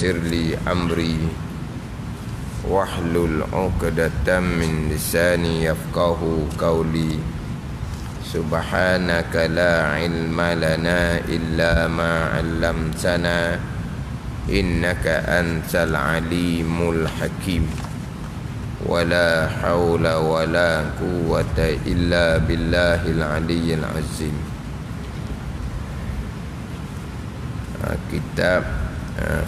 yassir li amri wahlul 'uqdatam min lisani yafqahu qawli. Subhanaka la ilma lana illa ma 'allamtana innaka antal alimul hakim. Wala haula wala quwwata illa billahil aliyyil azim. Kitab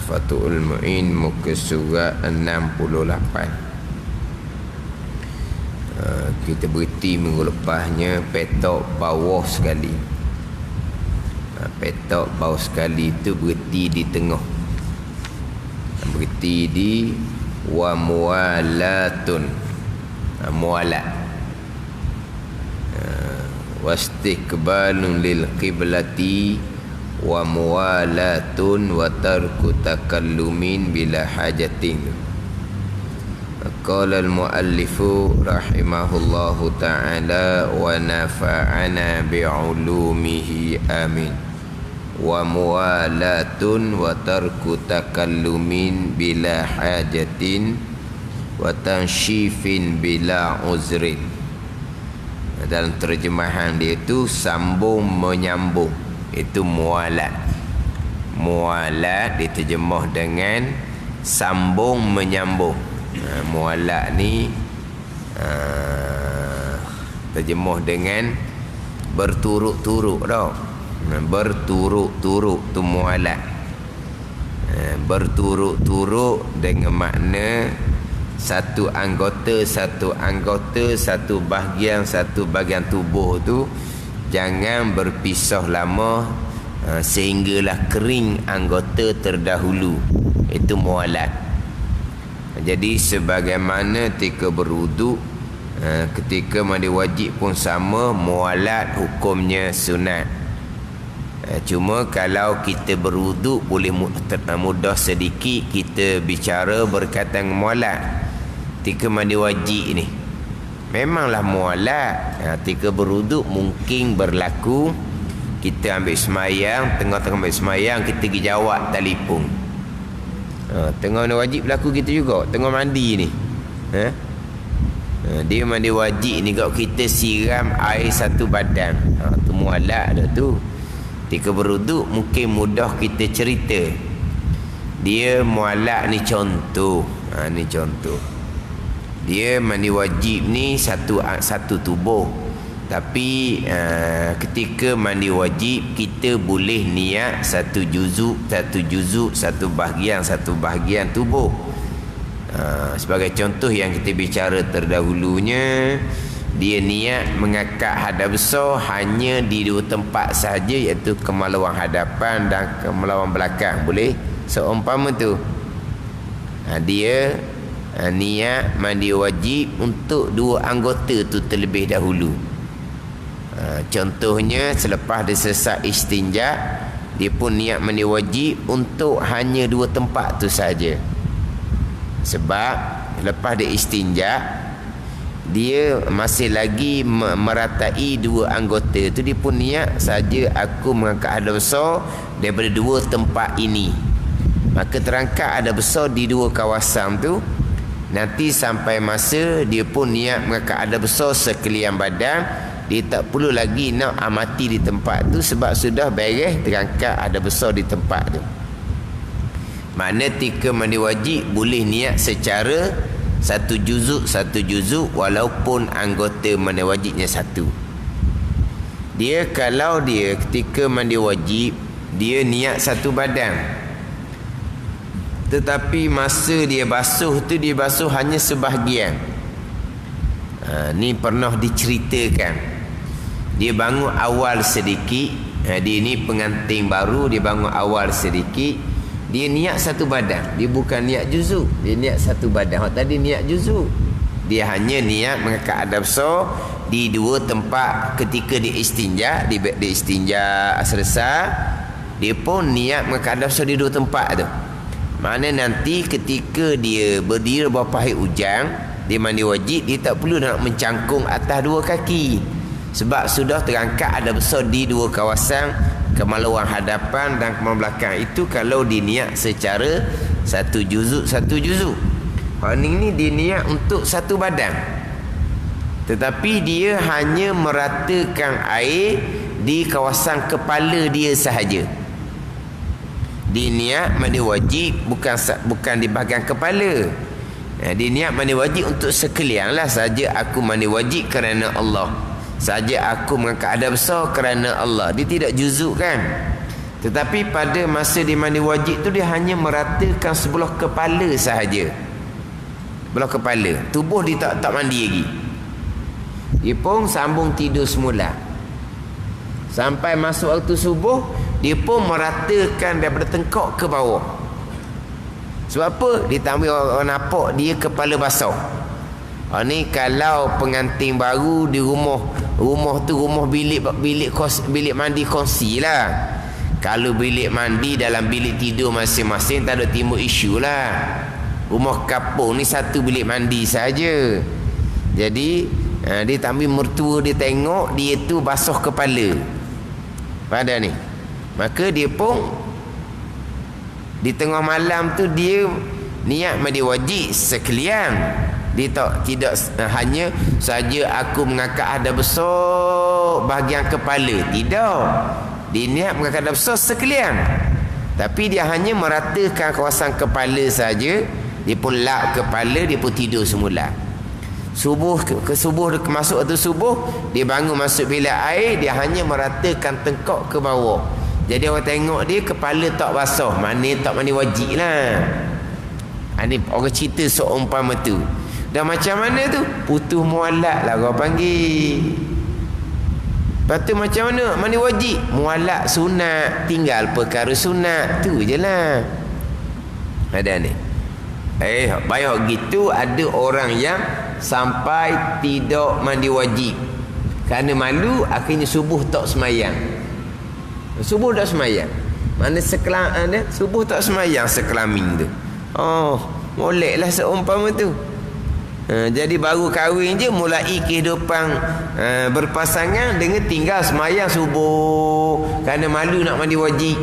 Fathul Mu'in muka surat 68. Kita berhenti minggu lepasnya petok bawah sekali. Petok bawah sekali itu berhenti di tengah. Berhenti di wa muwalatun, muwalat, wastiqbalun lil qiblati wa muwalatun wa tarku takallumin bila hajatin. Qala al-muallifu rahimahullahu ta'ala wa nafa'ana bi'ulumihi amin. Wa muwalatun wa tarku takallumin bila hajatin wa tanshifin bila uzrin. Dalam terjemahan dia itu sambung menyambung, itu muwalat. Muwalat diterjemah dengan sambung menyambung. Muwalat ni terjemah dengan berturut-turut tau. Berturut-turut tu muwalat. Berturut-turut dengan makna satu anggota, satu bahagian tubuh tu jangan berpisah lama sehinggalah kering anggota terdahulu. Itu muwalat. Jadi sebagaimana ketika berwuduk, ketika mandi wajib pun sama, muwalat hukumnya sunat. Cuma kalau kita berwuduk boleh mudah sedikit kita bicara berkaitan muwalat. Ketika mandi wajib ni memanglah muwalat. Ketika berwuduk mungkin berlaku kita ambil semayang, tengah-tengah ambil semayang kita pergi jawab telefon. Tengah mandi wajib berlaku gitu juga. Tengah mandi ni dia mandi wajib ni kalau kita siram air satu badan, tu muwalat dah tu. Ketika berwuduk mungkin mudah kita cerita. Dia muwalat ni contoh. Ni contoh. Dia mandi wajib ni satu tubuh. Tapi ketika mandi wajib kita boleh niat satu juzuk, satu bahagian tubuh. Sebagai contoh yang kita bicara terdahulunya, dia niat mengangkat hadas besar hanya di dua tempat sahaja, iaitu kemaluan hadapan dan kemaluan belakang. Boleh seumpama tu. Dia niat mandi wajib untuk dua anggota tu terlebih dahulu. Contohnya selepas dia selesai istinja, dia pun niat mandi wajib untuk hanya dua tempat tu saja. Sebab lepas dia istinja, dia masih lagi meratai dua anggota tu, dia pun niat saja aku mengangkat hadas besar daripada dua tempat ini. Maka terangkat hadas besar di dua kawasan tu. Nanti sampai masa dia pun niat mengangkat hadas besar sekalian badan, dia tak perlu lagi nak amati di tempat tu sebab sudah beres terangkat hadas besar di tempat tu. Makna ketika mandi wajib boleh niat secara satu juzuk walaupun anggota mandi wajibnya satu. Dia kalau dia ketika mandi wajib dia niat satu badan, tetapi masa dia basuh tu dia basuh hanya sebahagian. Ni pernah diceritakan. Dia bangun awal sedikit. Dia ni pengantin baru, dia bangun awal sedikit. Dia niat satu badan. Dia bukan niat juzuk, dia niat satu badan. Tadi niat juzuk. Dia hanya niat mengangkat hadas besar di dua tempat. Ketika dia istinja, dia istinja selesai, dia pun niat mengangkat hadas besar di dua tempat tu. Mana nanti ketika dia berdiri bawah pahit ujang, dia mandi wajib, dia tak perlu nak mencangkung atas dua kaki. Sebab sudah terangkat hadas besar di dua kawasan kemaluan hadapan dan kemaluan belakang itu kalau diniat secara satu juzuk. Ni diniat untuk satu badan, tetapi dia hanya meratakan air di kawasan kepala dia sahaja. Diniat mandi wajib bukan di bahagian kepala. Diniat mandi wajib untuk sekalian lah. Saja aku mandi wajib kerana Allah, saja aku mengangkat adab besar kerana Allah. Dia tidak juzuk kan. Tetapi pada masa dia mandi wajib tu, dia hanya meratakan sebelah kepala sahaja. Belah kepala, tubuh dia tak mandi lagi. Dia pun sambung tidur semula. Sampai masuk waktu subuh, dia pun meratakan daripada tengkok ke bawah. Sebab apa? Ditambah orang nampak dia kepala basah. Ni kalau pengantin baru di rumah tu rumah bilik mandi kongsi lah. Kalau bilik mandi dalam bilik tidur masing-masing, tak ada timbul isu lah. Rumah kampung ni satu bilik mandi saja. Jadi dia tambil mertua dia tengok dia tu basuh kepala pada ni, maka dia pun di tengah malam tu dia niat mandi wajib sekalian. Dia tidak hanya saja aku mengangkat adab besar bahagian kepala. Tidak, dia niat mengangkat adab besar sekalian, tapi dia hanya meratakan kawasan kepala saja. Dia pun lap kepala, dia pun tidur semula. Subuh masuk waktu subuh, dia bangun masuk bilik air, dia hanya meratakan tengkok ke bawah. Jadi orang tengok dia kepala tak basah, maknanya tak mandi wajib lah. Ini orang cerita seumpama tu. Dan macam mana tu? Putus mualak lah orang panggil. Lepas tu macam mana? Mandi wajib, mualak sunat, tinggal perkara sunat, tu je lah. Ada ni. Banyak gitu ada orang yang sampai tidak mandi wajib kerana malu, akhirnya subuh tak semayang. Subuh tak semayang, mana subuh tak semayang sekelamin tu. Molek lah seumpama tu. Jadi baru kahwin je mulai kehidupan berpasangan dengan tinggal semayang subuh kerana malu nak mandi wajib.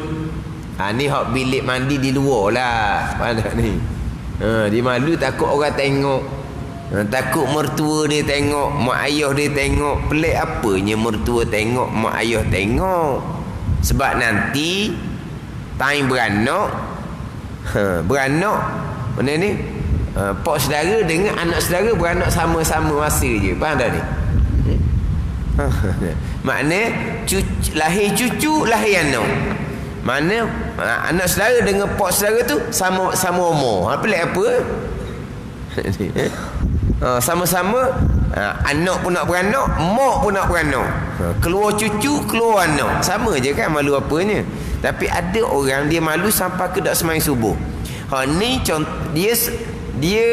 Ni hak bilik mandi di luar lah pada ni. Dia malu takut orang tengok, takut mertua dia tengok, mak ayah dia tengok. Pelik apanya mertua tengok, mak ayah tengok. Sebab nanti time beranak mana ni, pak saudara dengan anak saudara beranak sama-sama masa je. Faham tak ni? Maknanya lahir cucu, lahir anak. Mana anak saudara dengan pak saudara tu sama umur. Pelik apa? Sama-sama anak pun nak beranak, mak pun nak beranak. Keluar cucu, keluar anak. Sama je kan, malu apanya. Tapi ada orang dia malu sampai ke tak sembahyang subuh. Ni contoh dia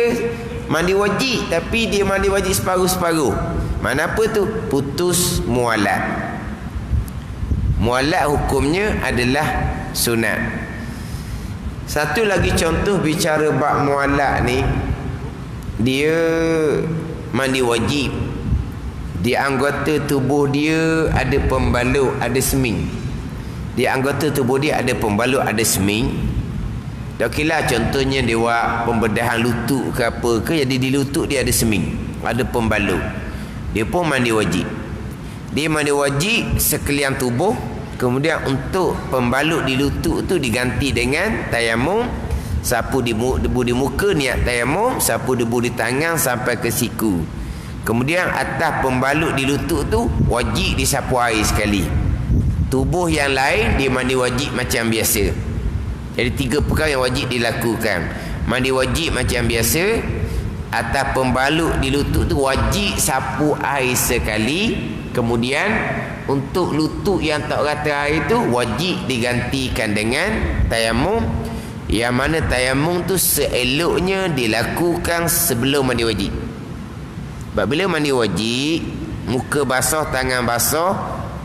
mandi wajib, tapi dia mandi wajib separuh-separuh. Mana apa tu? Putus mualat. Mualat hukumnya adalah sunat. Satu lagi contoh bicara bab mualat ni, dia mandi wajib. Di anggota tubuh dia ada pembalut, ada seming. Di anggota tubuh dia ada pembalut, ada seming. Okeylah, contohnya dia buat pembedahan lutut ke apa ke, jadi di lutut dia ada seming, ada pembalut. Dia pun mandi wajib. Dia mandi wajib sekalian tubuh. Kemudian untuk pembalut di lutut tu diganti dengan tayamum. Sapu debu di muka, niat tayamum. Sapu debu di tangan sampai ke siku. Kemudian atas pembalut di lutut tu wajib disapu air sekali. Tubuh yang lain dia mandi wajib macam biasa. Jadi 3 perkara yang wajib dilakukan. Mandi wajib macam biasa. Atas pembalut di lutut tu wajib sapu air sekali. Kemudian untuk lutut yang tak rata air tu wajib digantikan dengan tayamum. Yang mana tayamum tu seeloknya dilakukan sebelum mandi wajib. Sebab bila mandi wajib, muka basah, tangan basah,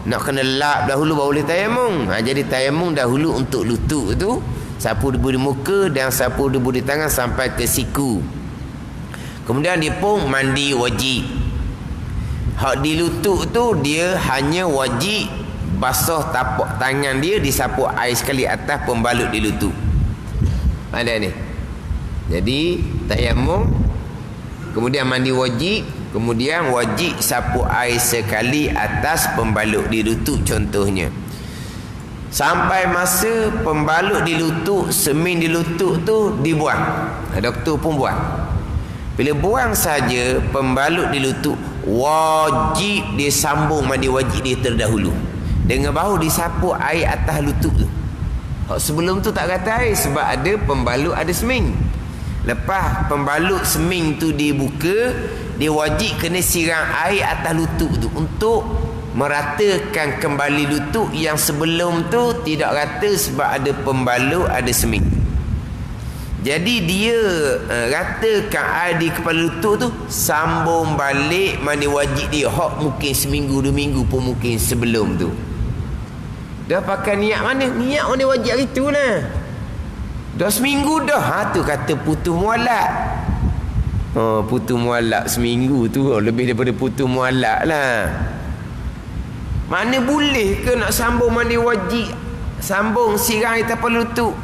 nak kena lap dahulu baru boleh tayamum. Jadi tayamum dahulu untuk lutut tu, sapu debu di muka dan sapu debu di tangan sampai ke siku. Kemudian dia pun mandi wajib. Hak di lutut tu dia hanya wajib basuh tapak tangan dia, disapu air sekali atas pembalut di lutut. Ada ni. Jadi tayamum, kemudian mandi wajib, kemudian wajib sapu air sekali atas pembalut di lutut contohnya. Sampai masa pembalut di lutut, semen di lutut tu dibuang. Doktor pun buang. Bila buang saja pembalut di lutut, wajib dia sambung mandi wajib dia terdahulu. Dengan bahu disapu air atas lutut tu. Sebelum tu tak kata air sebab ada pembalut, ada semen. Lepas pembalut semen tu dibuka, dia wajib kena siram air atas lutut tu untuk meratakan kembali lutut yang sebelum tu tidak rata sebab ada pembalut, ada semen. Jadi dia ratakan air di kepala lutut tu, sambung balik mandi wajib dia. Hak mungkin seminggu 2 minggu pun mungkin sebelum tu. Dah pakai niat mana? Niat mandi wajib hari tu lah. Dah seminggu dah. Tu kata putus mualak. Putus mualak seminggu tu lebih daripada putus mualak lah. Mana boleh ke nak sambung mandi wajib, sambung siram air tapal lutut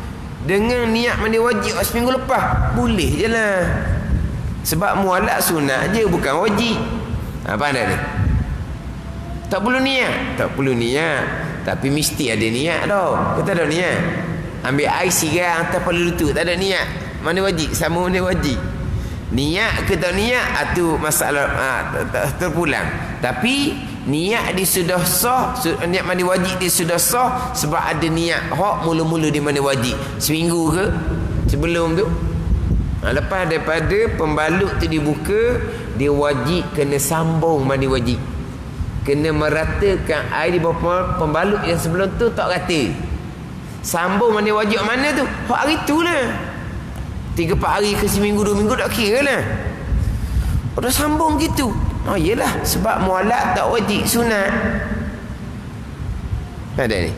dengan niat mandi wajib seminggu lepas? Boleh je lah. Sebab mualak sunat je, bukan wajib. Apa anda ni? Tak perlu niat. Tak perlu niat. Tapi mesti ada niat tau. Kita ada niat. Ambil air siram atas kepala lutut, tak ada niat. Mana wajib? Sama mana wajib. Niat ke tak niat, itu masalah terpulang. Tapi niat dia sudah sah, niat mandi wajib dia sudah sah sebab ada niat. Hak mula-mula dia mandi wajib. Seminggu ke sebelum tu. Lepas daripada pembalut tu dibuka, dia wajib kena sambung mandi wajib. Kena meratakan air di bawah pembalut yang sebelum tu tak rata. Sambung mandi wajib mana tu? Hak hari tu lah. 3-4 hari ke seminggu 2 minggu tak kira lah. Dah sambung gitu. Yelah, sebab mualak tak wajib, sunat. Ada ni.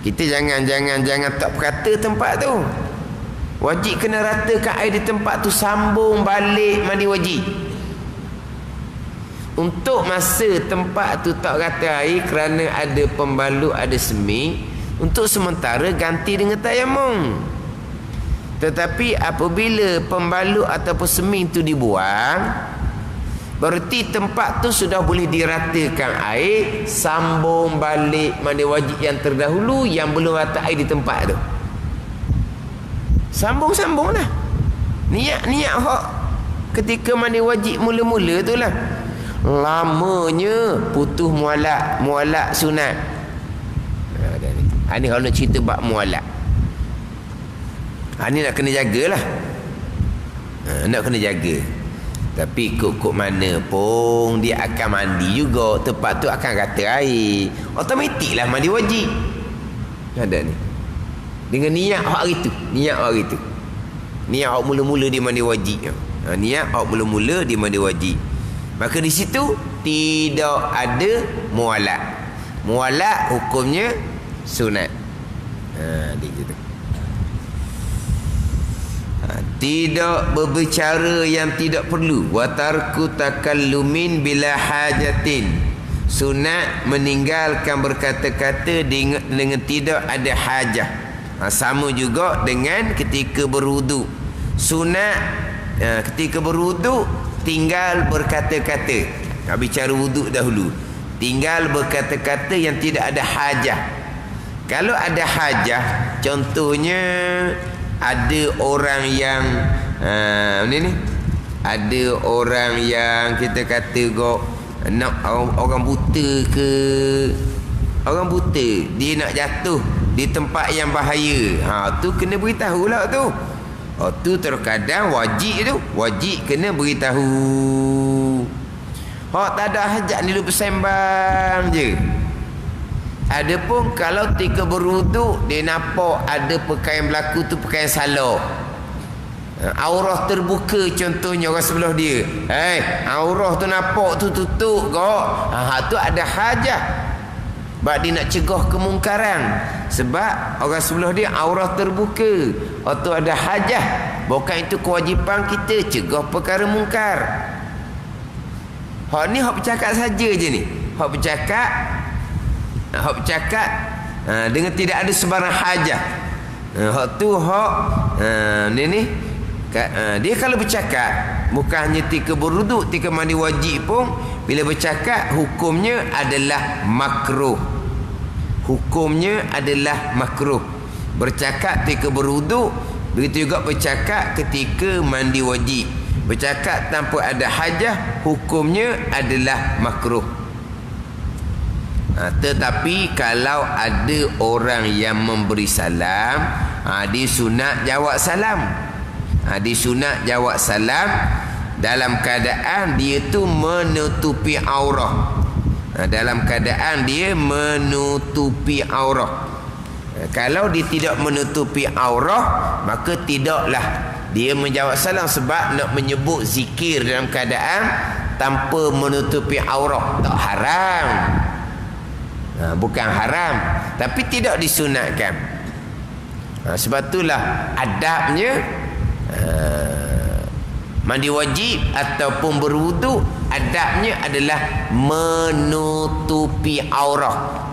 Kita jangan tak berkata tempat tu. Wajib kena ratakan air di tempat tu, sambung balik mandi wajib. Untuk masa tempat tu tak rata air kerana ada pembalut, ada semen, untuk sementara ganti dengan tayamum. Tetapi apabila pembalut ataupun semen tu dibuang, berarti tempat tu sudah boleh diratakan air, sambung balik mandi wajib yang terdahulu yang belum rata air di tempat tu. Sambung lah. Niat hak ketika mandi wajib mula-mula tu lah. Lamanya putus mualak sunat. Ini kalau nak cerita bab mualak. Ini nak kena jagalah. Nak kena jaga. Tapi kok mana pun dia akan mandi juga, tempat tu akan rata air. Automatiklah mandi wajib. Ada ni. Dengan niat hari tu. Niat hak mula-mula dia mandi wajib. Niat hak mula-mula dia mandi wajib. Maka di situ tidak ada mualak. Mualak hukumnya sunat. Dia gitu. Tidak berbicara yang tidak perlu. Wa tarku takallumin bila hajatin. Sunat meninggalkan berkata-kata dengan tidak ada hajah. Sama juga dengan ketika berwuduk. Sunat ketika berwuduk tinggal berkata-kata. Bicara wuduk dahulu. Tinggal berkata-kata yang tidak ada hajah. Kalau ada hajah, contohnya ada orang yang ada orang yang kita kata nak orang buta ke, orang buta dia nak jatuh di tempat yang bahaya, tu kena beritahu lah tu. Tu terkadang wajib kena beritahu. Tak ada hajat ni lu bersembang je. Adapun kalau ketika berwuduk dia nampak ada pakaian berlaku tu pakaian salah, aurah terbuka contohnya orang sebelah dia, aurah tu nampak tu tutup kok, tu ada hajat. Sebab dia nak cegah kemungkaran. Sebab orang sebelah dia aurah terbuka, tu ada hajah. Bukan itu kewajipan kita cegah perkara mungkar. Hak ni hak bercakap saja je ni. Hak bercakap dengan tidak ada sebarang hajah. Hak tu hak ni dia kalau bercakap bukan hanya ketika berwuduk, ketika mandi wajib pun bila bercakap hukumnya adalah makruh. Hukumnya adalah makruh. Bercakap ketika berwuduk, begitu juga bercakap ketika mandi wajib. Bercakap tanpa ada hajah, hukumnya adalah makruh. Tetapi kalau ada orang yang memberi salam, dia sunat jawab salam. Dia sunat jawab salam dalam keadaan dia tu menutupi aurah. Dalam keadaan dia menutupi aurah. Kalau dia tidak menutupi aurah, maka tidaklah dia menjawab salam, sebab nak menyebut zikir dalam keadaan tanpa menutupi aurah tak haram. Bukan haram, tapi tidak disunatkan. Sebab itulah adabnya mandi wajib ataupun berwuduk, adabnya adalah menutupi aurah.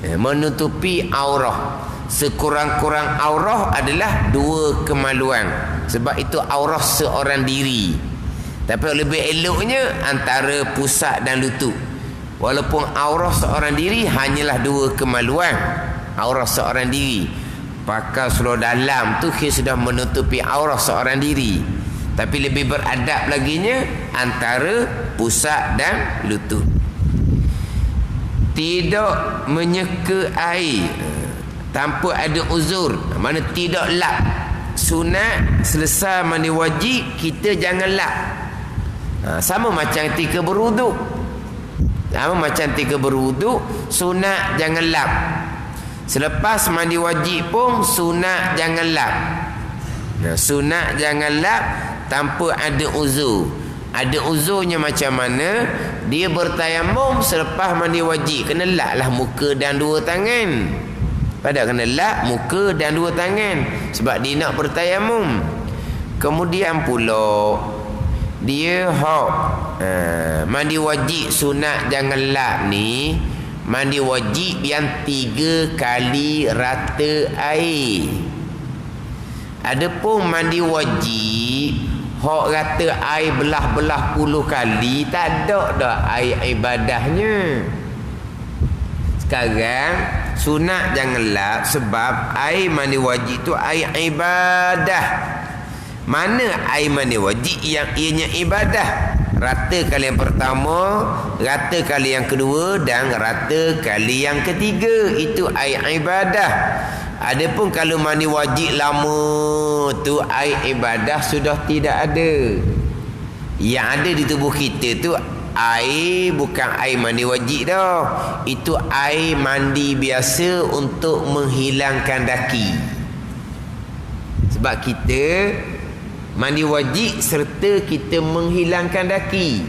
Menutupi aurah. Sekurang-kurang aurah adalah 2 kemaluan. Sebab itu aurah seorang diri. Tapi lebih eloknya antara pusat dan lutut. Walaupun aurah seorang diri hanyalah 2 kemaluan. Aurah seorang diri. Pakai seluar dalam tu kita sudah menutupi aurah seorang diri. Tapi lebih beradab laginya antara pusat dan lutut. Tidak menyeka air tanpa ada uzur, mana tidak lap. Sunat selesai mandi wajib kita jangan lap. Sama macam ketika berwuduk. Sunat jangan lap. Selepas mandi wajib pun sunat jangan lap. Sunat jangan lap tanpa ada uzur. Ada uzurnya macam mana? Dia bertayamum selepas mandi wajib, kena lap lah muka dan 2 tangan. Padahal kena lap muka dan 2 tangan, sebab dia nak bertayamum. Kemudian pula dia mandi wajib sunat jangan lap ni, mandi wajib yang 3 kali rata air. Adapun mandi wajib hok rata air belah-belah 10 kali, tak ada dah air ibadahnya. Sekarang sunat jangan lap sebab air mandi wajib tu air ibadah. Mana air mandi wajib yang ianya ibadah? Rata kali yang pertama, rata kali yang kedua dan rata kali yang ketiga, itu air ibadah. Adapun kalau mandi wajib lama tu air ibadah sudah tidak ada. Yang ada di tubuh kita tu air bukan air mandi wajib dah. Itu air mandi biasa untuk menghilangkan daki. Sebab kita mandi wajib serta kita menghilangkan daki.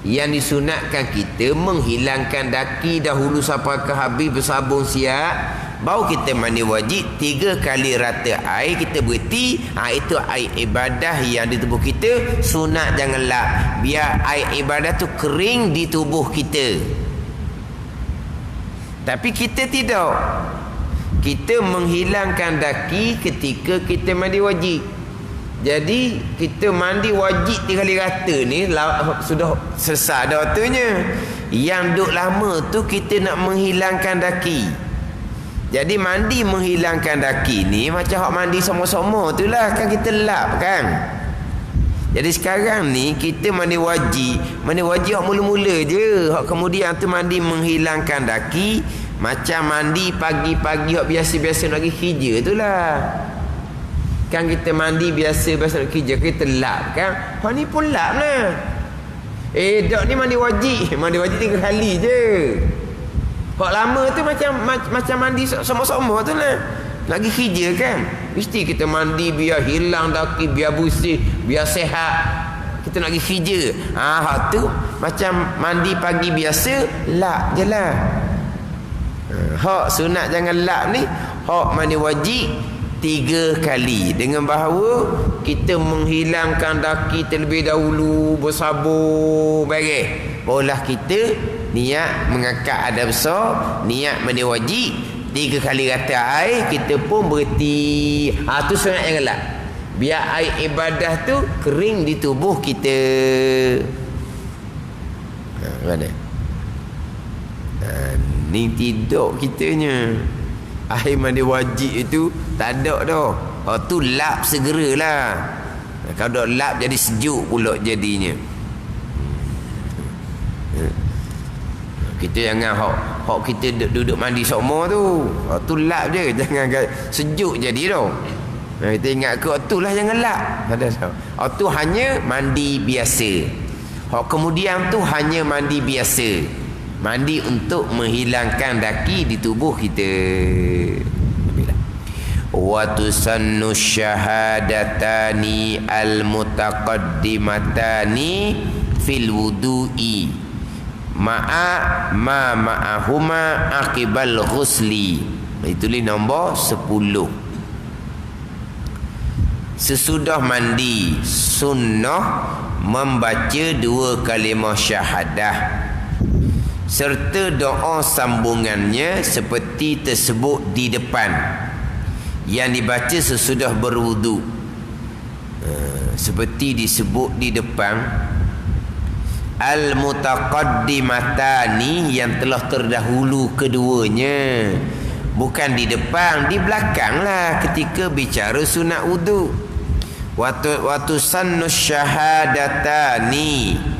Yang disunatkan kita menghilangkan daki dahulu sampai ke habis bersabun siap. Baru kita mandi wajib 3 kali rata air kita berhenti. Itu air ibadah yang di tubuh kita. Sunat jangan lap, biar air ibadah tu kering di tubuh kita. Tapi kita tidak. Kita menghilangkan daki ketika kita mandi wajib. Jadi kita mandi wajib 3 kali rata ni sudah selesai dah waktunya. Yang duk lama tu kita nak menghilangkan daki. Jadi mandi menghilangkan daki ni macam hak mandi sama-sama tu lah, kan kita lap kan. Jadi sekarang ni kita mandi wajib hak mula-mula je. Hak kemudian tu mandi menghilangkan daki, macam mandi pagi-pagi hak biasa-biasa nak pergi kerja tu lah. Kan kita mandi biasa-biasa nak kerja, kita lap kan. Hak ni pun lap lah. Dak ni mandi wajib 3 kali je. Hak lama tu macam mandi sama-sama tu lah. Nak pergi kerja kan, mesti kita mandi biar hilang daki, biar bersih, biar sehat. Kita nak pergi kerja. Hak tu macam mandi pagi biasa, lap je lah. Hak sunat jangan lap ni, hak mandi wajib 3 kali, dengan bahawa kita menghilangkan daki terlebih dahulu, bersabur baik, barulah kita niat mengangkat adab besar, niat mandi wajib, 3 kali rata air, kita pun berhenti. Tu sunat yang gelap, biar air ibadah tu kering di tubuh kita. Mana? Ni tidur kitanya. Air mandi wajib itu tak ada dah. Tu lap segeralah. Kalau dah lap jadi sejuk pula jadinya. Kita jangan hok kita duduk mandi sokmo tu. Tu lap je, jangan sejuk jadi dah. Kita ingat ke tu lah, jangan lap. Tu hanya mandi biasa. Hok kemudian tu hanya mandi biasa. Mandi untuk menghilangkan daki di tubuh kita. Wa tusannu syahadatani al-mutaqaddimatani fil wudu'i ma'ahuma aqibal ghusli. Itulah nombor 10. Sesudah mandi sunnah membaca 2 kalimah syahadah serta doa sambungannya seperti tersebut di depan, yang dibaca sesudah berwudu. Seperti disebut di depan, al-mutaqaddimatani, yang telah terdahulu keduanya, bukan di depan, di belakang lah ketika bicara sunat wudu. Watu sannu syahadatani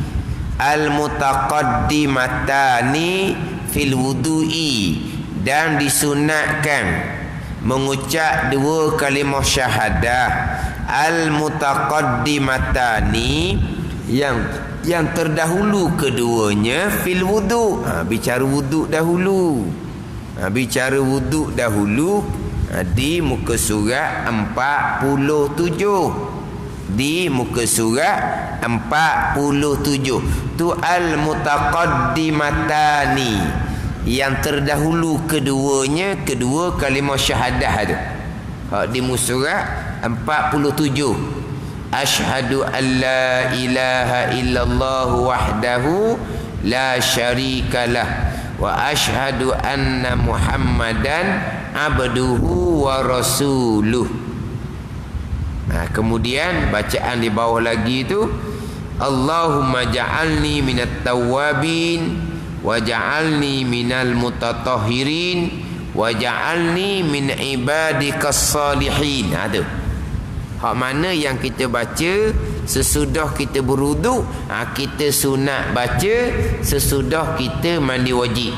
al-mutaqaddimatani fil wudu'i, dan disunatkan mengucap 2 kalimah syahadah al-mutaqaddimatani, yang terdahulu keduanya fil wudu'. Bicara wudu' dahulu. Bicara wudu' dahulu di muka surat 47. Di muka surat 47 tu al-mutaqaddimatani, yang terdahulu keduanya, 2 kalimah syahadah tu. Di muka surat 47, asyhadu an la ilaha illallah wahdahu la syarikalah wa asyhadu anna muhammadan abduhu wa rasuluh. Kemudian bacaan di bawah lagi tu, Allahumma ja'alni minat tawwabin wa ja'alni minal mutatahhirin wa ja'alni min ibadikas salihin. Tu hak mana yang kita baca sesudah kita berwuduk. Kita sunat baca sesudah kita mandi wajib.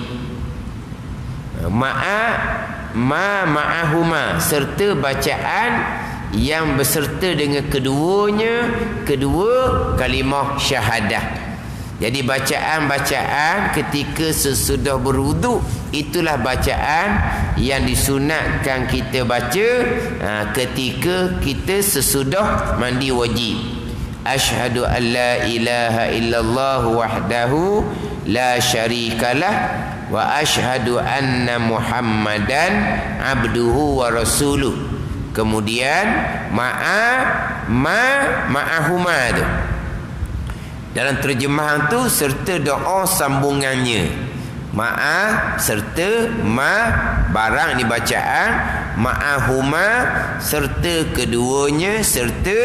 Ma'ahuma, serta bacaan yang berserta dengan keduanya, 2 kalimah syahadah. Jadi bacaan-bacaan ketika sesudah berwuduk, itulah bacaan yang disunatkan kita baca ketika kita sesudah mandi wajib. Asyhadu an la ilaha illallah wahdahu la syarikalah wa asyhadu anna muhammadan abduhu wa rasuluh. Kemudian ma'ahuma tu, dalam terjemahan tu serta doa sambungannya. Serta barang ni bacaan, ma'ahuma serta keduanya, serta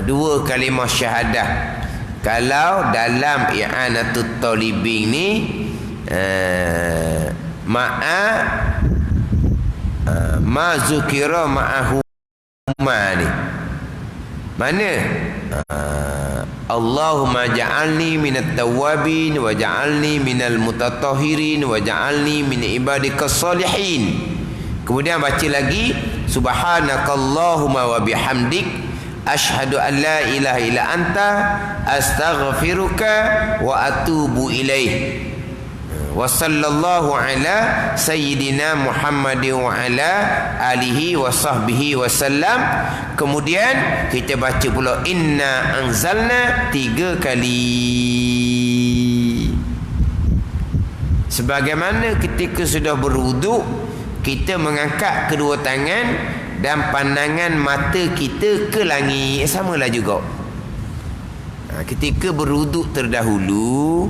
2 kalimah syahadah. Kalau dalam i'anatut talibin ni ma zukira ma'ahuma ni mana? Allahumma ja'alni minat tawwabin wa ja'alni minal mutatahhirin wa ja'alni min ibadikas salihin. Kemudian baca lagi, subhanakallahumma wa bihamdik asyhadu an la ilaha illa anta astaghfiruka wa atubu ilaih. Wa sallallahu ala sayyidina Muhammadin wa ala alihi wa sahbihi wa sallam. Kemudian kita baca pula inna anzalna 3 kali. Sebagaimana ketika sudah berwuduk, kita mengangkat kedua tangan dan pandangan mata kita ke langit. Samalah juga. Ketika berwuduk terdahulu,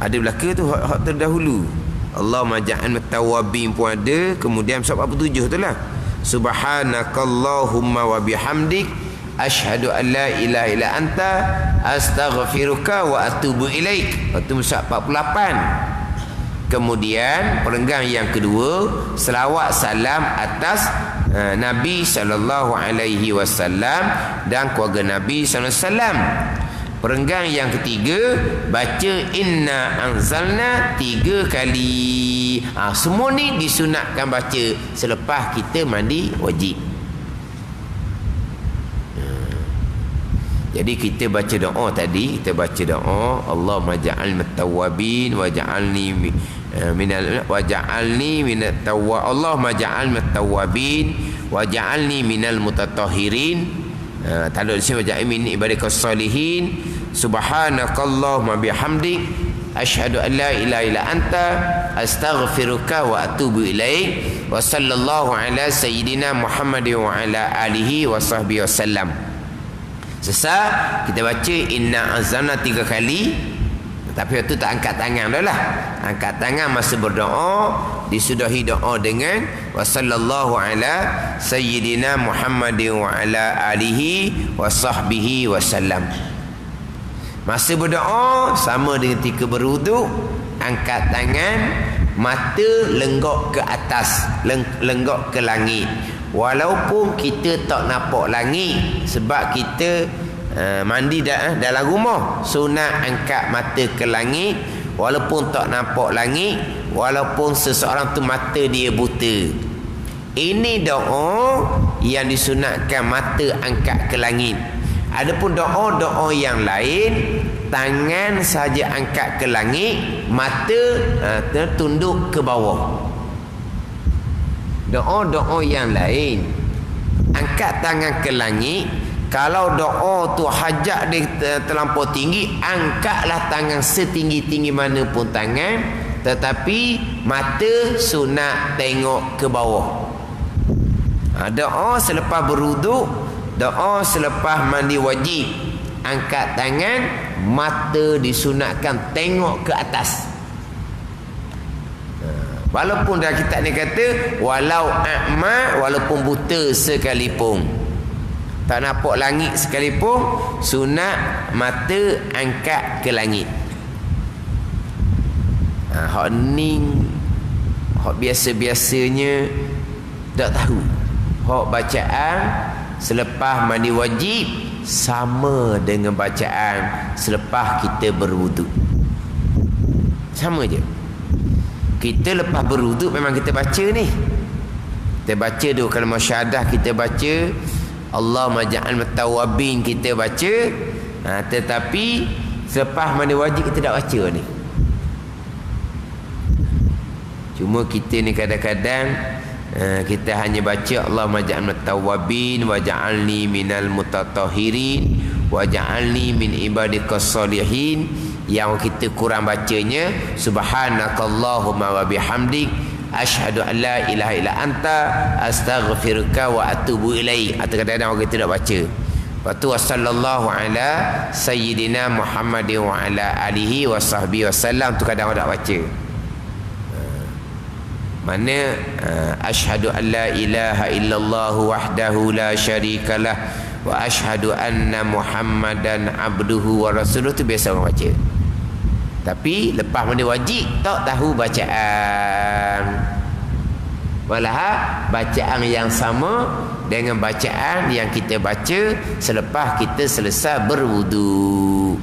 ada belaka tu hak terdahulu. Allahumma ja'al tawwabin pun ada. Kemudian surah 47 tu lah. Subhanakallahumma wa bihamdik asyhadu an la ilaha illa anta astaghfiruka wa atubu ilaik. Itu surah 48. Kemudian perenggan yang kedua, selawat salam atas Nabi sallallahu alaihi wasallam dan keluarga Nabi sallallahu alaihi wasallam. Perenggan yang ketiga, baca inna anzalna 3 kali. Semua ni disunatkan baca selepas kita mandi wajib. Jadi kita baca doa tadi, kita baca doa Allahumma ja'al tawwabin wa ja'alni minal wa ja'alni minat tawwab. Allahumma ja'al tawwabin wa ja'alni minal mutatahhirin. Tanda di sini wajah min ibadikas salihin. Subhanakallahumma bihamdik asyhadu an la ilaha illa anta astaghfiruka wa atubu ilaik. Wa sallallahu ala sayyidina Muhammadin wa ala alihi wa sahbihi wasallam. Sesat kita baca inna anzalna 3 kali. Tapi waktu tak angkat tangan dah lah. Angkat tangan masa berdoa, disudahi doa dengan wa sallallahu ala sayyidina Muhammadin wa ala alihi wa sahbihi wasallam. Masa berdoa sama dengan ketika berwuduk, angkat tangan, mata lenggok ke atas, lenggok ke langit. Walaupun kita tak nampak langit sebab kita mandi dalam rumah, sunat angkat mata ke langit walaupun tak nampak langit, walaupun seseorang tu mata dia buta. Ini doa yang disunatkan mata angkat ke langit. Adapun doa-doa yang lain, tangan saja angkat ke langit, mata tertunduk ke bawah. Doa-doa yang lain, angkat tangan ke langit. Kalau doa tu hajat dia terlampau tinggi, angkatlah tangan setinggi-tinggi mana pun tangan, tetapi mata sunat tengok ke bawah. Doa selepas berwuduk, doa selepas mandi wajib, angkat tangan, mata disunatkan tengok ke atas. Walaupun dalam kitab ni kata walau a'ma, walaupun buta sekalipun, tak nampak langit sekalipun, sunat mata angkat ke langit. Hak ni, hak biasa-biasanya tak tahu. Hak bacaan selepas mandi wajib sama dengan bacaan selepas kita berwuduk. Sama je. Kita lepas berwuduk memang kita baca ni. Kita baca dulu kalimah syahadah, kita baca Allahumma ja'al tawwabin, kita baca. Tetapi selepas mandi wajib kita tak baca ni. Cuma kita ni kadang-kadang kita hanya baca Allahumma ja'al tawwabin wa ja'alni minal mutatahhirin wa ja'alni min ibadikas salihin. Yang kita kurang bacanya subhanakallahumma wa bihamdik asyhadu an la ilaha illa anta astaghfiruka wa atubu ilaik. Atau kadang-kadang orang kita tak baca. Lepas tu wassallallahu ala sayyidina Muhammadin wa ala alihi wa sahbihi wasallam, tu kadang orang tak baca. Mana asyhadu an la ilaha illallah wahdahu la syarikalah wa asyhadu anna Muhammadan abduhu wa rasuluh, tu biasa orang baca. Tapi lepas mandi wajib tak tahu bacaan. Malah bacaan yang sama dengan bacaan yang kita baca selepas kita selesai berwudu.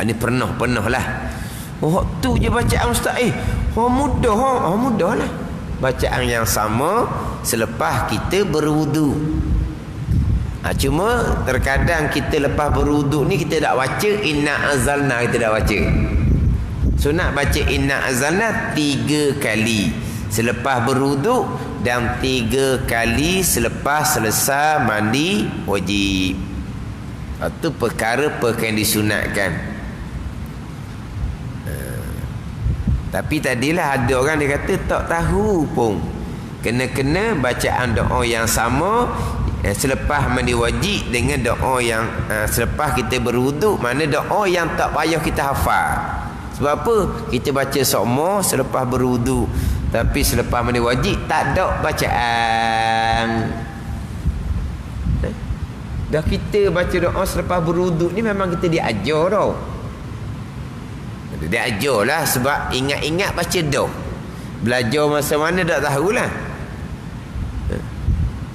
Ini pernah lah. Oh tu je bacaan ustaz. Mudah lah. Bacaan yang sama selepas kita berwudu. Cuma terkadang kita lepas berwuduk ni kita tak baca inna azalna, kita tak baca. Sunat baca inna azalna 3 kali selepas berwuduk dan 3 kali selepas selesai mandi wajib. Itu perkara yang disunatkan. Tapi tadilah ada orang dia kata tak tahu pun. Kena-kena bacaan doa yang sama selepas mandi wajib dengan doa yang selepas kita berwuduk. Mana doa yang tak payah kita hafal. Sebab apa? Kita baca sama selepas berwuduk. Tapi selepas mandi wajib tak ada bacaan. Dah kita baca doa selepas berwuduk ni memang kita diajar tau. Dia ajarlah sebab ingat-ingat baca doa. Belajar masa mana tak tahulah.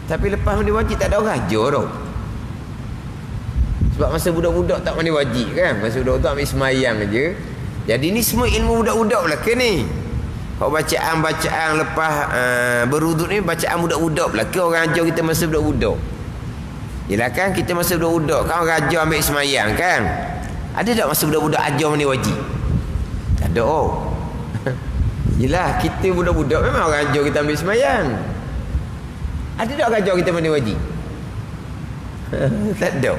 Tapi lepas mandi wajib tak ada orang ajar tau. Sebab masa budak-budak tak mandi wajib kan. Masa budak-budak ambil semayang aja. Jadi ni semua ilmu budak-budak belaka ni. Kalau bacaan-bacaan lepas berwuduk ni bacaan budak-budak belaka. Orang ajar kita masa budak-budak. Yelah kan kita masa budak-budak kan orang ajar ambil semayang kan. Ada tak masa budak-budak ajar mandi wajib? Tak ada. Yelah kita budak-budak memang orang ajar kita ambil semayang. Ada tak orang ajar kita mandi wajib? Tak ada.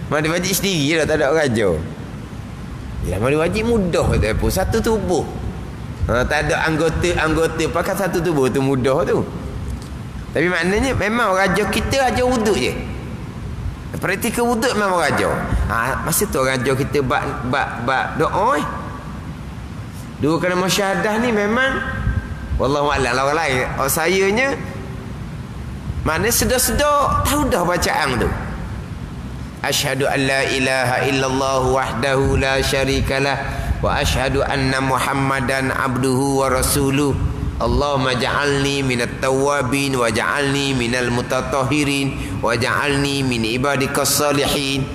Mandi wajib sendiri lah, tak ada orang ajar. Yelah mandi wajib mudah tak apa. Satu tubuh. Tak ada anggota pakai satu tubuh tu mudah tu. Tapi maknanya memang orang ajar kita ajar wuduk je. Praktikal wuduk memang orang ajar. Masa tu orang ajar kita bab doa dua kalimah syahadah ni memang wallahu a'lam lah orang lain. Sayanya mana sedar-sedar tahu dah bacaan tu. Asyhadu an la ilaha illallah wahdahu la syarikalah wa asyhadu anna Muhammadan abduhu wa rasuluh. Allahumma ja'alni minat tawwabin wa ja'alni minal mutatahhirin wa ja'alni min ibadikas salihin.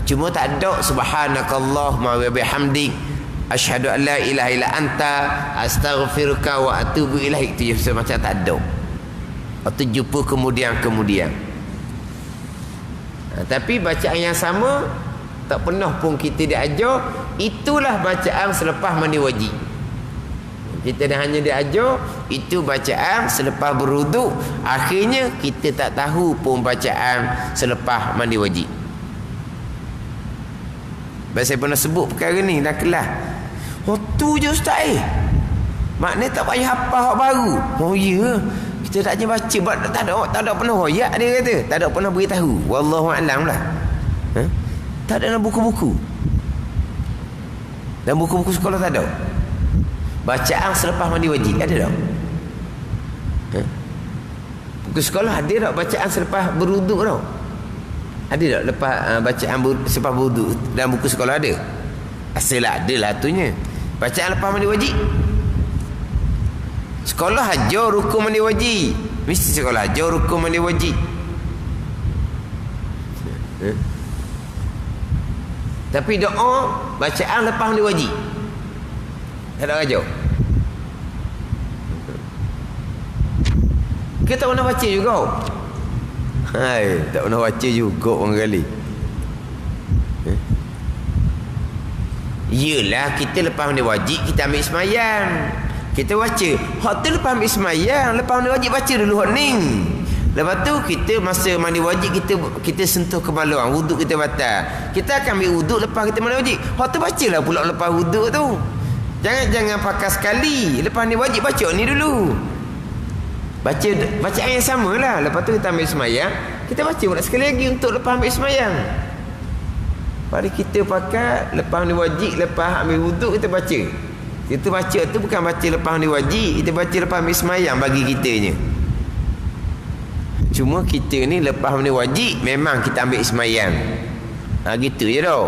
Cuma tak ada subhanakallahumma wa bihamdik asyhadu an la ilaha illa anta astaghfiruka wa atubu ilaik. Itu je macam tak ada. Atau jumpa kemudian. Tapi bacaan yang sama tak pernah pun kita diajar. Itulah bacaan selepas mandi wajib. Kita dah hanya diajar itu bacaan selepas berwuduk. Akhirnya kita tak tahu pun bacaan selepas mandi wajib. Saya pernah sebut perkara ni dalam kelas. Oh tu je ustaz maknanya tak payah hafal baru. Oh ya, kita tak je baca, tak ada pernah royak dia kata. Tak ada pernah beritahu. Wallahu a'lam lah. Tak ada dalam buku-buku. Dalam buku-buku sekolah tak ada. Bacaan selepas mandi wajib ada tak? Buku sekolah ada tak bacaan selepas berwuduk tau? Ada tak lepas bacaan selepas berwuduk dalam buku sekolah ada? Asal ada lah tunya. Bacaan lepas mandi wajib. Sekolah ajar rukun mandi wajib. Mesti sekolah ajar rukun mandi wajib. Tapi doa bacaan lepas mandi wajib tak ada ajar. Kita tak pernah baca juga. Tak pernah baca juga orang kali. Yelah kita lepas mandi wajib kita ambil semayang. Kita baca. Hak tu lepas ambil semayang, lepas mandi wajib baca dulu hak ni. Lepas tu kita masa mandi wajib kita sentuh kemaluan, wuduk kita batal. Kita akan ambil wuduk lepas kita mandi wajib. Hak tu bacalah pula lepas wuduk tu. Jangan pakai sekali. Lepas ni wajib baca ni dulu. Bacaan yang sama lah. Lepas tu kita ambil semayang, kita baca pula sekali lagi untuk lepas ambil semayang. Mari kita pakai lepas ni wajib, lepas ambil wuduk kita baca. Kita baca tu bukan baca lepas ni wajib, kita baca lepas ambil semayang bagi kitanya. Cuma kita ni lepas ni wajib memang kita ambil semayang. Gitu je tau.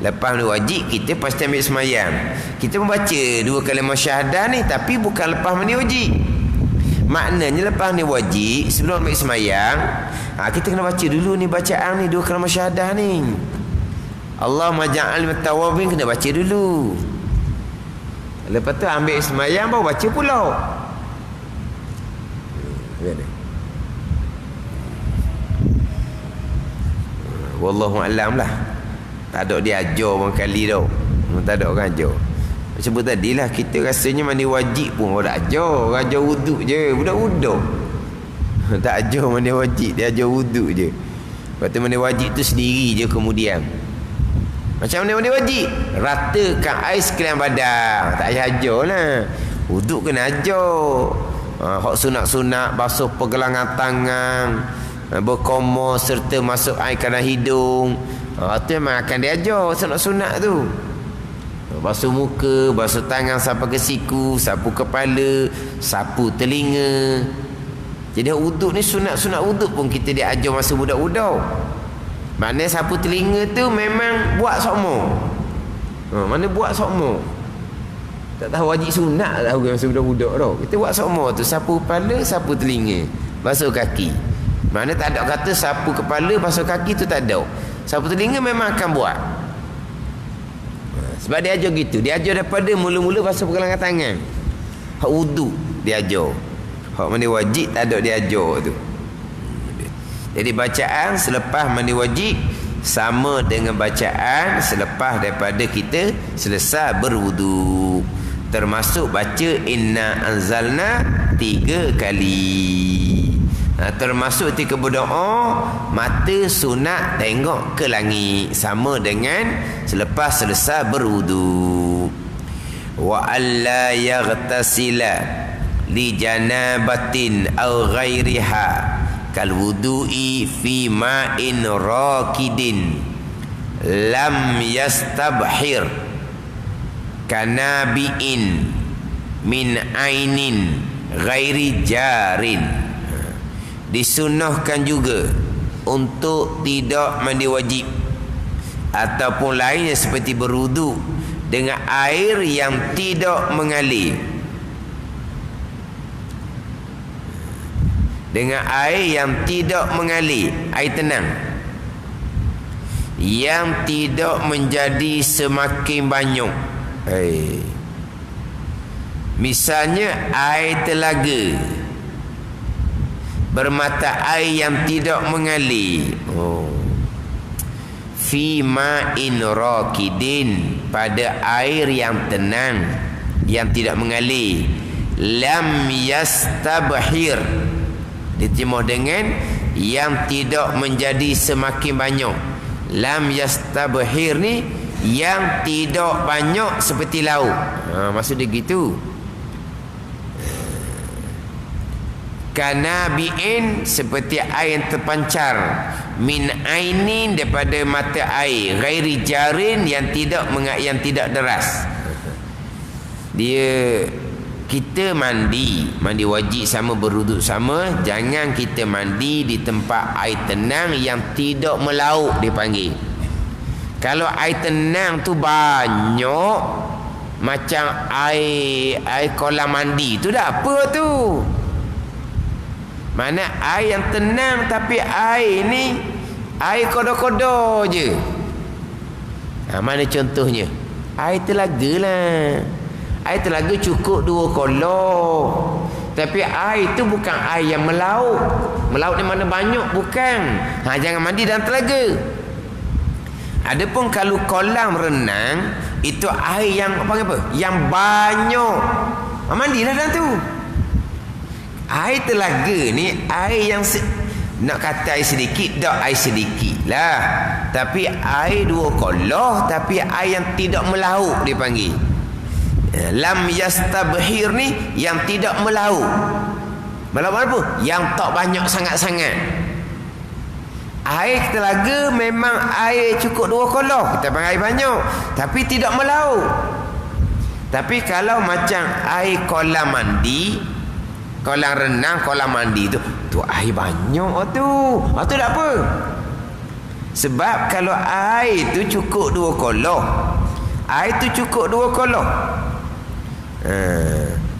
Lepas ni wajib kita pasti ambil semayang. Kita membaca dua kalimah syahadah ni tapi bukan lepas mandi wajib. Maknanya lepas ni wajib sebelum ambil semayang, kita kena baca dulu ni bacaan ni dua kalimah syahadah ni. Allahumma ja'al mitawabin kena baca dulu. Lepas tu ambil semayang baru baca pula. Wallahu a'lam lah. Tak ada dia ajar orang kali tau. Tak ada orang ajar. Macam tadi lah kita rasanya mandi wajib pun orang tak ajar. Orang ajar wuduk je. Budak-budak tak ajar mandi wajib, dia ajar wuduk je. Lepas tu mandi wajib tu sendiri je kemudian. Macam mana mandi wajib? Ratakan air sekalian badan. Tak payah ajar lah. Wuduk kena ajar. Hak sunat-sunat basuh pergelangan tangan, berkomor serta masuk air kanan hidung. Itu memang akan diajar sunat-sunat tu. Basuh muka, basuh tangan sampai ke siku, sapu kepala, sapu telinga. Jadi wuduk ni sunat-sunat wuduk pun kita diajar masa budak-budak. Maknanya sapu telinga tu memang buat sokmo. Mana buat sokmo? Tak tahu wajib sunat tak tahu masa budak-budak tau. Kita buat sokmo tu, sapu kepala, sapu telinga, basuh kaki. Mana tak ada kata sapu kepala, basuh kaki tu tak ada. Sapu telinga memang akan buat. Sebab dia ajar gitu. Dia ajar daripada mula-mula basuh pergelangan tangan. Hak wuduk dia ajar. Hak mandi wajib tak ada dia ajar tu. Jadi bacaan selepas mandi wajib sama dengan bacaan selepas daripada kita selesai berwudu. Termasuk baca inna anzalna 3 kali. Termasuk ketika berdoa, mata sunat tengok ke langit sama dengan selepas selesai berwudu. Wa alla yaghtasila li janabatin aw ghairiha kal wudu'i fi ma'in rakidin lam yastabhir kanabi'in min ainin ghairi jarin. Disunnahkan juga untuk tidak mandi wajib ataupun lainnya seperti berwudu dengan air yang tidak mengalir. Dengan air yang tidak mengalir, air tenang, yang tidak menjadi semakin banyak. Misalnya air telaga bermata air yang tidak mengalir. Fi ma'in rakidin, pada air yang tenang, yang tidak mengalir. Lam yastabhir, diterjemah dengan yang tidak menjadi semakin banyak. Lam yastabhir ni yang tidak banyak seperti laut. Maksud dia gitu. Kanabi'in, seperti air yang terpancar, min ainin, daripada mata air, ghairi jarin, yang tidak deras. Dia kita mandi wajib sama, berwuduk sama. Jangan kita mandi di tempat air tenang yang tidak melaut dipanggil. Kalau air tenang tu banyak, macam air kolam mandi tu dah apa tu? Mana air yang tenang, tapi air ni air kodo-kodo je. Mana contohnya? Air telaga lah. Air telaga cukup 2 kolor. Tapi air tu bukan air yang melaut. Melaut ni mana banyak, bukan. Jangan mandi dalam telaga. Adapun kalau kolam renang, itu air yang apa? Yang banyak. Mandilah dalam tu. Air telaga ni air yang nak kata air sedikit, tak air sedikit lah. Tapi air 2 kolor, tapi air yang tidak melaut dipanggil. Lam yastabhir ni yang tidak melaut. Melaut apa? Yang tak banyak sangat-sangat. Air telaga memang air cukup 2 kolor, kita panggil air banyak, tapi tidak melaut. Tapi kalau macam air kolam mandi, kolam renang, kolam mandi tu air banyak tu. Tu tak apa. Sebab kalau air tu cukup 2 kolor, air tu cukup 2 kolor.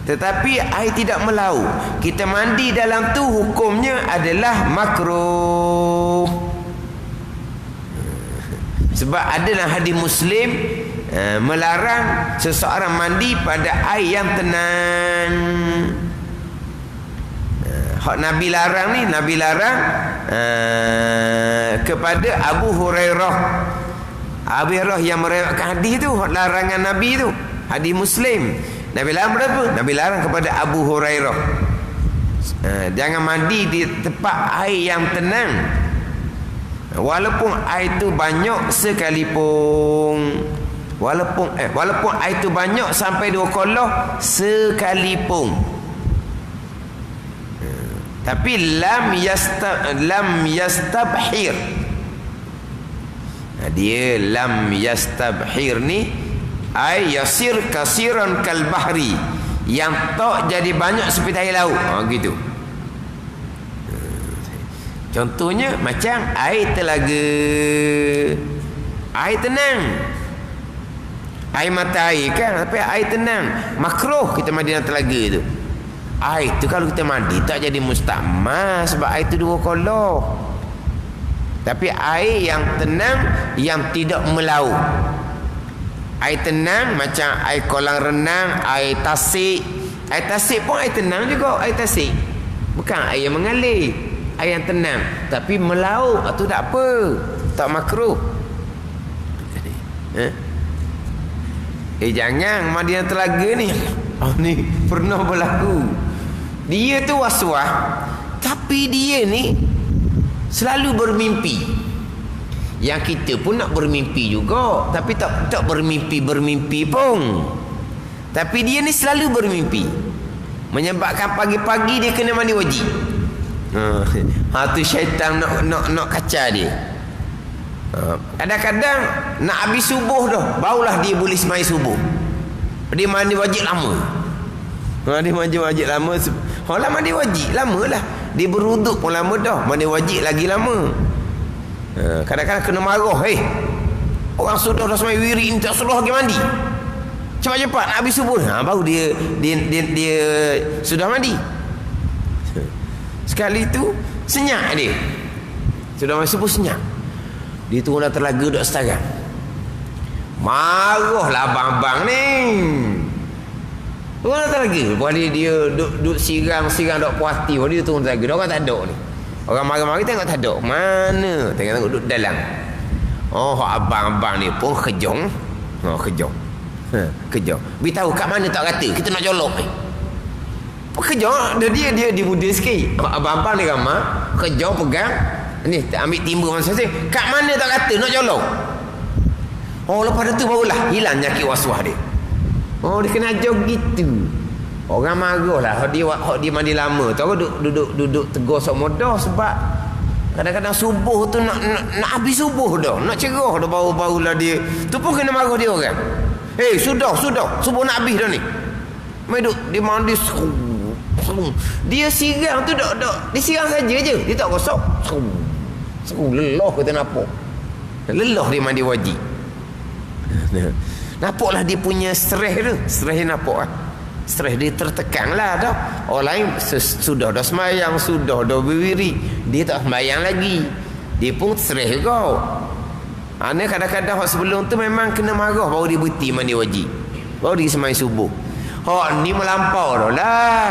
Tetapi air tidak melaut, kita mandi dalam tu hukumnya adalah makruh. Sebab ada dalam hadis Muslim melarang seseorang mandi pada air yang tenang. Hak Nabi larang ni, Nabi larang kepada Abu Hurairah. Abu Hurairah yang meriwayatkan hadis tu, hak larangan Nabi tu, hadis Muslim. Nabi larang berapa? Nabi larang kepada Abu Hurairah, jangan mandi di tempat air yang tenang. Walaupun air itu banyak sekalipun. Walaupun air itu banyak sampai 2 kolah sekalipun. Tapi lam yastabhir. Dia lam yastabhir ni ay yasir kasiran kal bahri, yang tak jadi banyak seperti air laut. Gitu. Contohnya macam air telaga, air tenang, air mata air kan, tapi air tenang. Makruh kita mandi dalam telaga tu. Air tu kalau kita mandi tak jadi mustakmal sebab air tu 2 kolah. Tapi air yang tenang, yang tidak melaut. Air tenang macam air kolam renang, air tasik. Air tasik pun air tenang juga, air tasik. Bukan air yang mengalir, air yang tenang. Tapi melaut tu tak apa, tak makruh. Jangan mandi dalam telaga ni. Ni pernah berlaku. Dia tu was-was, tapi dia ni selalu bermimpi. Yang kita pun nak bermimpi juga, tapi tak bermimpi pun. Tapi dia ni selalu bermimpi, menyebabkan pagi-pagi dia kena mandi wajib. Tu syaitan nak kacau dia. Kadang-kadang nak habis subuh dah, barulah dia boleh sembahyang subuh. Dia mandi wajib lama. Dia mandi wajib lama. Lah mandi wajib lama lah. Dia beruduk pun lama dah, mandi wajib lagi lama. Kadang-kadang kena marah. Orang sudah dah sembahyang wirid ni tak suruh lagi mandi. Cepat-cepat nak habis subuh. Baru dia sudah mandi. Sekali tu senyap dia. Sudah mandi subuh senyap. Dia turun dalam telaga duduk setarang. Marahlah abang-abang ni. Turun dalam telaga. Buat dia duduk sirang duk puas hati. Buat dia turun dalam telaga. Orang tak ada ni. Orang marah-marah tengok tak ada. Mana? Tengok duduk dalam. Abang-abang ni pun kejong. Kejong. Beritahu kat mana tak kata. Kita nak jolok ni. Kejong. Dia muda sikit. Abang-abang ni ramah. Kejong pegang. Ni ambil timba masa saya. Kat mana tak kata nak jolok. Lepas tu barulah hilang nyakit was-was dia. Dia kena ajar gitu. Orang marah lah. Dia mandi lama tu. Duduk tegur sok modah. Sebab kadang-kadang subuh tu nak habis subuh dah. Nak cerah dah baru-barulah dia. Tu pun kena marah dia orang. Sudah. Subuh nak habis dah ni. Dia mandi dia sirang tu dia sirang saja je. Dia tak gosok. Lelah kita nampak. Lelah dia mandi wajib. Nampaklah dia punya stres tu. Stres dia nampak lah. Stres dia tertekan lah dah. Orang lain sudah dah sembahyang, sudah dah berwirid, dia tak sembahyang lagi. Dia pun stres juga. Kadang-kadang sebelum tu memang kena marah baru dia berhenti mandi wajib, baru dia sembahyang subuh. Ni melampau dah lah.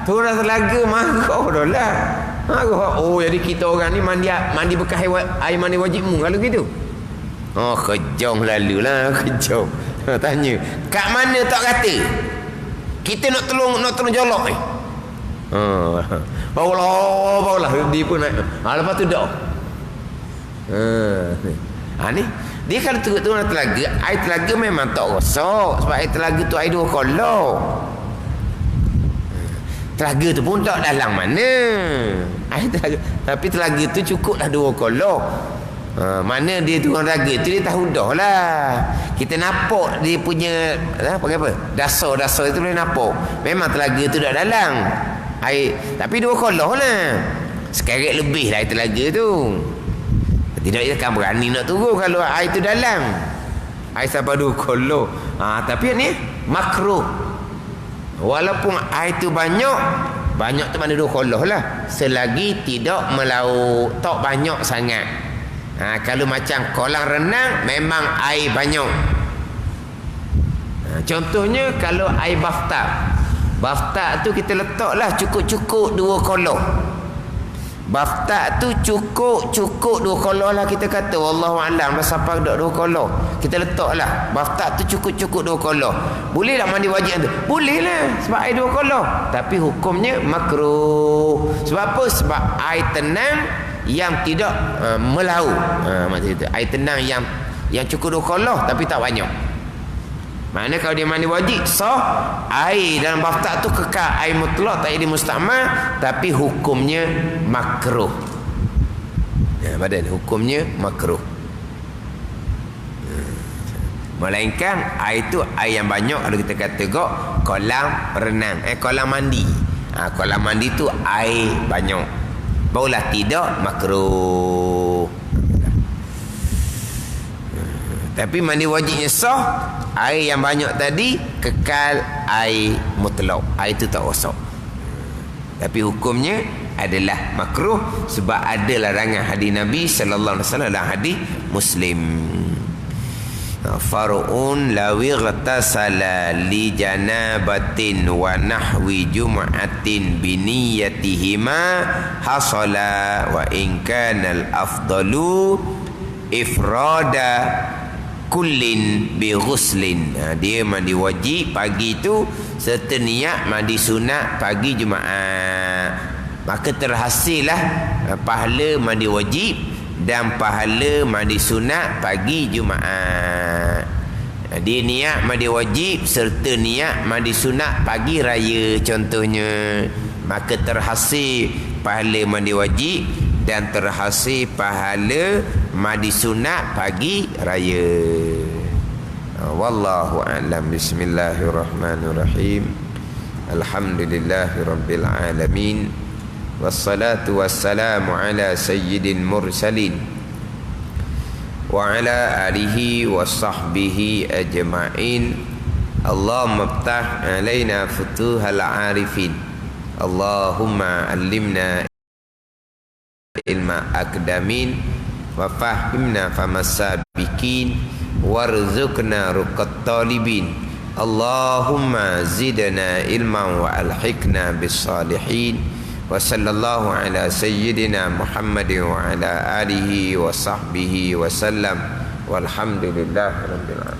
Turun dah telaga marah dah lah. Jadi kita orang ni mandi bekas air mandi wajib mu kalau gitu. Kejong lalu lah. Kejong. Tanya kat mana tak kata. Kita nak tolong jolok ni. Barulah dia pun naik. Lepas tu dah. Ni dia kalau turun telaga, air telaga memang tak rosak sebab air telaga tu air 2 kolah. Telaga tu pun tak dalam mana. Air telaga, tapi telaga tu cukup dah 2 kolah. Mana dia turun telaga tu dia tahu dah lah. Kita nampak dia punya apa? Dasar itu boleh nampak. Memang telaga tu dah dalam. Air tapi 2 kolah lah. Sekarat lebih lah air telaga tu. Tidak akan berani nak turun kalau air tu dalam. Air sampai 2 kolah. Tapi ni makruh. Walaupun air tu banyak tu mana 2 kolah lah. Selagi tidak melaut, tak banyak sangat. Kalau macam kolam renang memang air banyak. Contohnya kalau air bathtub tu kita letaklah cukup-cukup 2 kolah. Bathtub tu cukup 2 kolah lah kita kata. Wallahualam dah sampai dak 2 kolah. Kita letaklah bathtub tu cukup 2 kolah. Boleh tak mandi wajib tu? Boleh lah sebab air 2 kolah. Tapi hukumnya makruh. Sebab apa? Sebab air tenang yang tidak melau. Maksud itu air tenang yang cukup dukhalah tapi tak banyak. Maknanya kalau dia mandi wajib sah, air dalam bathtub tu kekal air mutlak, tak jadi mustakmal, tapi hukumnya makruh. Badan hukumnya makruh. Melainkan air tu air yang banyak, kalau kita kata gok kolam renang, kolam mandi. Kolam mandi tu air banyak, barulah tidak makruh. Tapi mandi wajibnya sah, air yang banyak tadi kekal air mutlak, air tu tak rosak. Tapi hukumnya adalah makruh sebab ada larangan hadis Nabi sallallahu alaihi wasallam dalam hadis Muslim. Far'un lawi ghatasala li janabatin wa nahwi jum'atin biniyatihima hasala wa in kana al-afdalu ifrada kullin bi ghuslin. Dia mandi wajib pagi tu serta niat mandi sunat pagi Jumaat, maka terhasillah pahala mandi wajib dan pahala mandi sunat pagi Jumaat. Dia niat mandi wajib serta niat mandi sunat pagi raya contohnya, maka terhasil pahala mandi wajib dan terhasil pahala mandi sunat pagi raya. Wallahu a'lam. Bismillahirrahmanirrahim. Alhamdulillahirabbil alamin. Wassalatu wassalamu ala sayyidil mursalin wa ala alihi wa sahbihi ajma'in. Allahumma iftah alaina futuhal arifin. Allahumma allimna ilma akdamin wa fahimna famasabikin warzuqna ruqat talibin. Allahumma zidna ilman wa alhiqna bis salihin. Wa sallallahu ala sayyidina Muhammadin wa ala alihi wa sahbihi wa sallam. Walhamdulillahi rabbil alamin.